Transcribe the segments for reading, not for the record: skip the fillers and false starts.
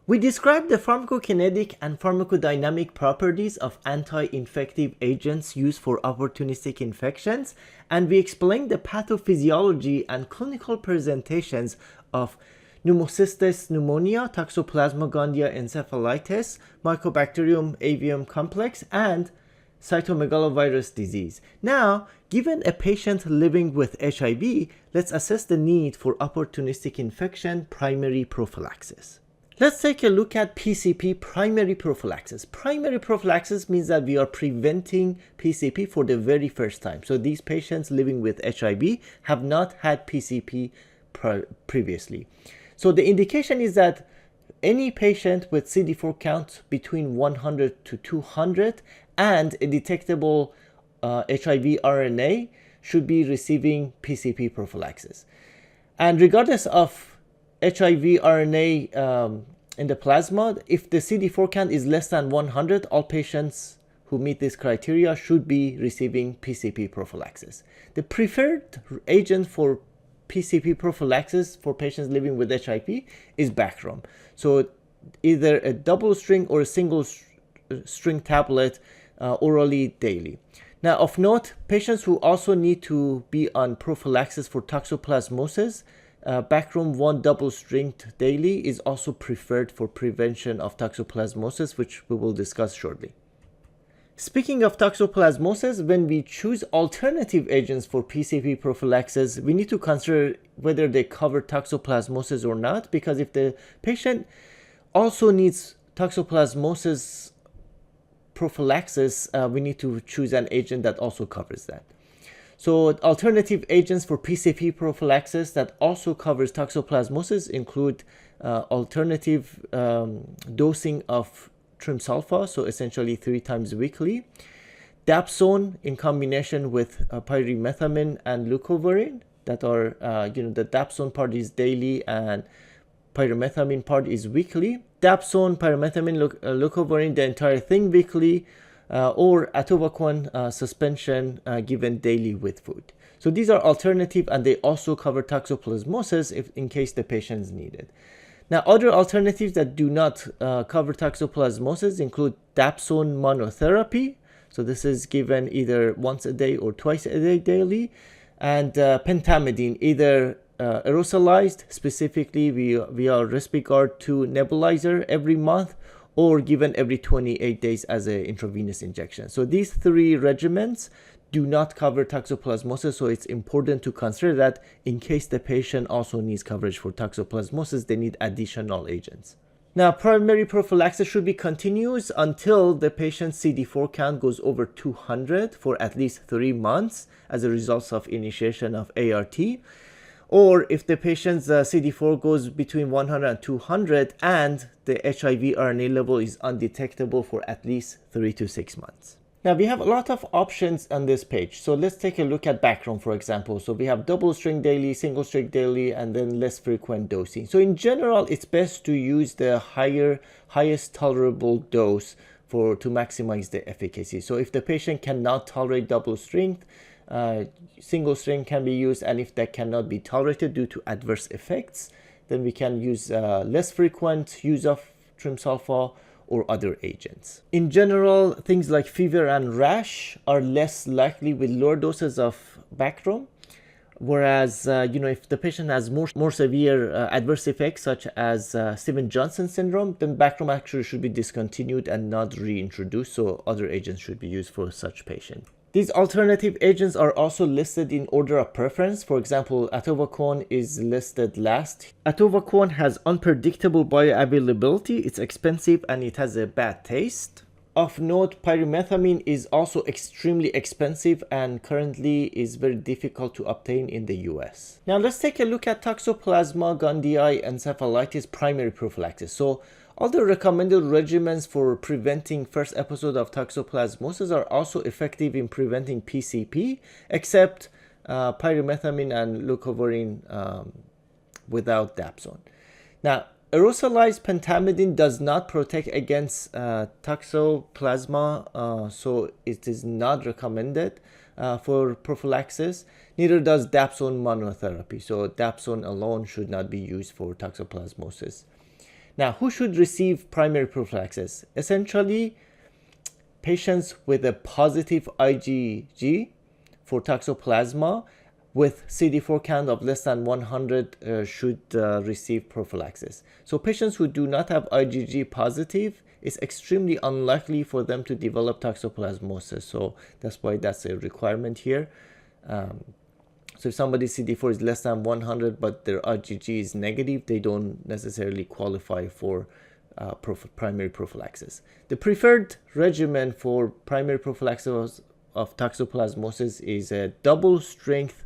We described the pharmacokinetic and pharmacodynamic properties of anti-infective agents used for opportunistic infections, and we explained the pathophysiology and clinical presentations of pneumocystis pneumonia, Toxoplasma gondii encephalitis, Mycobacterium avium complex, and cytomegalovirus disease. Now, given a patient living with HIV, let's assess the need for opportunistic infection primary prophylaxis. Let's take a look at PCP primary prophylaxis. Primary prophylaxis means that we are preventing PCP for the very first time. So these patients living with HIV have not had PCP previously. So the indication is that any patient with CD4 count between 100 to 200 and a detectable HIV RNA should be receiving PCP prophylaxis. And regardless of HIV RNA in the plasma, if the CD4 count is less than 100, all patients who meet this criteria should be receiving PCP prophylaxis. The preferred agent for PCP prophylaxis for patients living with HIV is Bactrim. So either a double string or a single string tablet orally daily. Now, of note, patients who also need to be on prophylaxis for toxoplasmosis, Bactrim 1 double stringed daily is also preferred for prevention of toxoplasmosis, which we will discuss shortly. Speaking of toxoplasmosis, when we choose alternative agents for PCP prophylaxis, we need to consider whether they cover toxoplasmosis or not, because if the patient also needs toxoplasmosis prophylaxis, we need to choose an agent that also covers that. So alternative agents for PCP prophylaxis that also covers toxoplasmosis include alternative dosing of trimsulfa, so essentially 3 times weekly, dapsone in combination with pyrimethamine and leucovorin, that are, the dapsone part is daily and pyrimethamine part is weekly. Dapsone, pyrimethamine, leucovorin, the entire thing weekly, or atovaquone suspension given daily with food. So these are alternative, and they also cover toxoplasmosis in case the patients need it. Now, other alternatives that do not cover toxoplasmosis include dapsone monotherapy. So this is given either once a day or twice a day daily, and pentamidine, either aerosolized, specifically via Respigard 2 nebulizer every month, or given every 28 days as an intravenous injection. So these 3 regimens do not cover toxoplasmosis, so it's important to consider that in case the patient also needs coverage for toxoplasmosis, they need additional agents. Now, primary prophylaxis should be continuous until the patient's CD4 count goes over 200 for at least 3 months as a result of initiation of ART. Or if the patient's CD4 goes between 100 and 200 and the HIV RNA level is undetectable for at least 3 to 6 months. Now, we have a lot of options on this page. So let's take a look at Bactrim, for example. So we have double string daily, single string daily, and then less frequent dosing. So in general, it's best to use the highest tolerable dose to maximize the efficacy. So if the patient cannot tolerate double string, single string can be used, and if that cannot be tolerated due to adverse effects, then we can use less frequent use of trimsulfa or other agents. In general, things like fever and rash are less likely with lower doses of Bactrim, whereas if the patient has more severe adverse effects such as Stevens-Johnson syndrome, then Bactrim actually should be discontinued and not reintroduced, so other agents should be used for such patients. These alternative agents are also listed in order of preference. For example, atovaquone is listed last. Atovaquone has unpredictable bioavailability, it's expensive, and it has a bad taste. Of note, pyrimethamine is also extremely expensive and currently is very difficult to obtain in the US. Now let's take a look at Toxoplasma gondii encephalitis primary prophylaxis. So all the recommended regimens for preventing first episode of toxoplasmosis are also effective in preventing PCP, except pyrimethamine and leucovorin without dapsone. Now, aerosolized pentamidine does not protect against toxoplasma, so it is not recommended for prophylaxis. Neither does dapsone monotherapy, so dapsone alone should not be used for toxoplasmosis. Now, who should receive primary prophylaxis? Essentially, patients with a positive IgG for toxoplasma with CD4 count of less than 100 should receive prophylaxis. So patients who do not have IgG positive, it's extremely unlikely for them to develop toxoplasmosis. So that's why that's a requirement here. So if somebody's CD4 is less than 100 but their IgG is negative, they don't necessarily qualify for primary prophylaxis. The preferred regimen for primary prophylaxis of toxoplasmosis is a double strength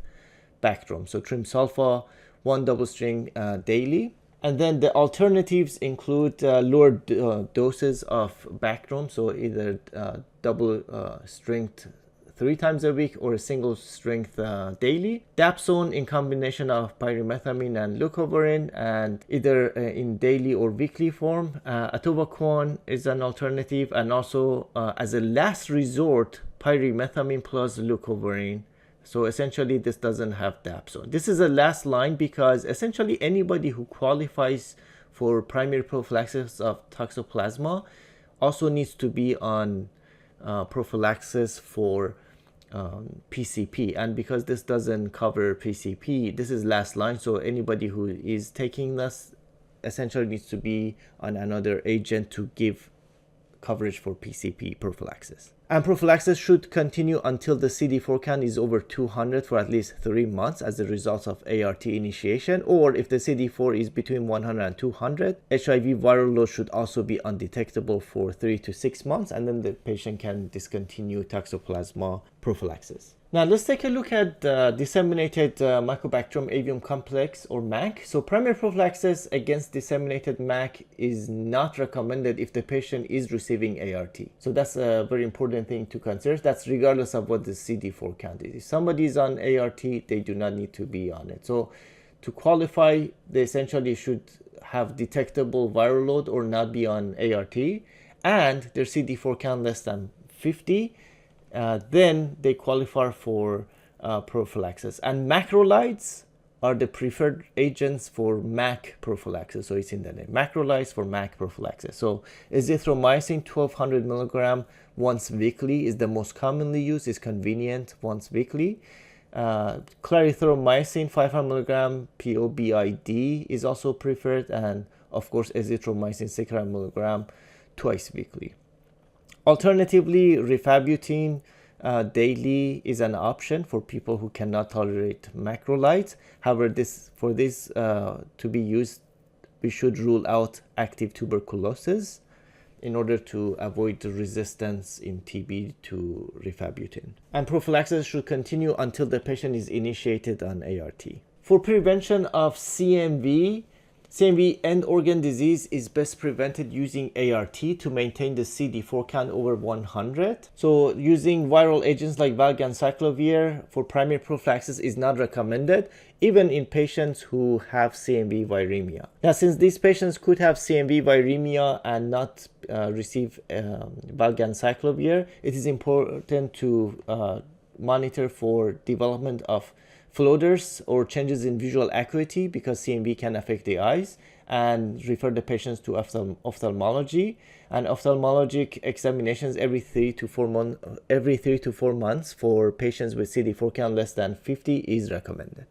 Bactrim. So trimsulfa, 1 double string daily. And then the alternatives include lower doses of Bactrim, so either double strength 3 times a week or a single strength daily. Dapsone in combination of pyrimethamine and leucovorin, and either in daily or weekly form. Atovaquone is an alternative, and also as a last resort, pyrimethamine plus leucovorin. So essentially this doesn't have dapsone. This is a last line because essentially anybody who qualifies for primary prophylaxis of toxoplasma also needs to be on prophylaxis for PCP, and because this doesn't cover PCP, this is last line. So anybody who is taking this essentially needs to be on another agent to give coverage for PCP prophylaxis. And prophylaxis should continue until the CD4 count is over 200 for at least 3 months as a result of ART initiation, or if the CD4 is between 100 and 200, HIV viral load should also be undetectable for 3 to 6 months, and then the patient can discontinue toxoplasma prophylaxis. Now let's take a look at disseminated Mycobacterium avium complex, or MAC. So primary prophylaxis against disseminated MAC is not recommended if the patient is receiving ART. So that's a very important thing to consider. That's regardless of what the CD4 count is. If somebody is on ART, they do not need to be on it. So to qualify, they essentially should have detectable viral load or not be on ART, and their CD4 count less than 50. Then they qualify for prophylaxis. And macrolides are the preferred agents for MAC prophylaxis. So it's in the name. Macrolides for MAC prophylaxis. So azithromycin 1200 milligram once weekly is the most commonly used. It's convenient once weekly. Clarithromycin 500 milligram POBID is also preferred, and of course azithromycin 600 milligram twice weekly. Alternatively, rifabutin daily is an option for people who cannot tolerate macrolides. However, for this to be used, we should rule out active tuberculosis in order to avoid the resistance in TB to rifabutin. And prophylaxis should continue until the patient is initiated on ART. For prevention of CMV end organ disease is best prevented using ART to maintain the CD4 count over 100. So using viral agents like valganciclovir for primary prophylaxis is not recommended, even in patients who have CMV viremia. Now, since these patients could have CMV viremia and not receive valganciclovir, it is important to monitor for development of floaters or changes in visual acuity, because CMV can affect the eyes, and refer the patients to ophthalmology. And ophthalmologic examinations every 3 to 4 months for patients with CD4 count less than 50 is recommended.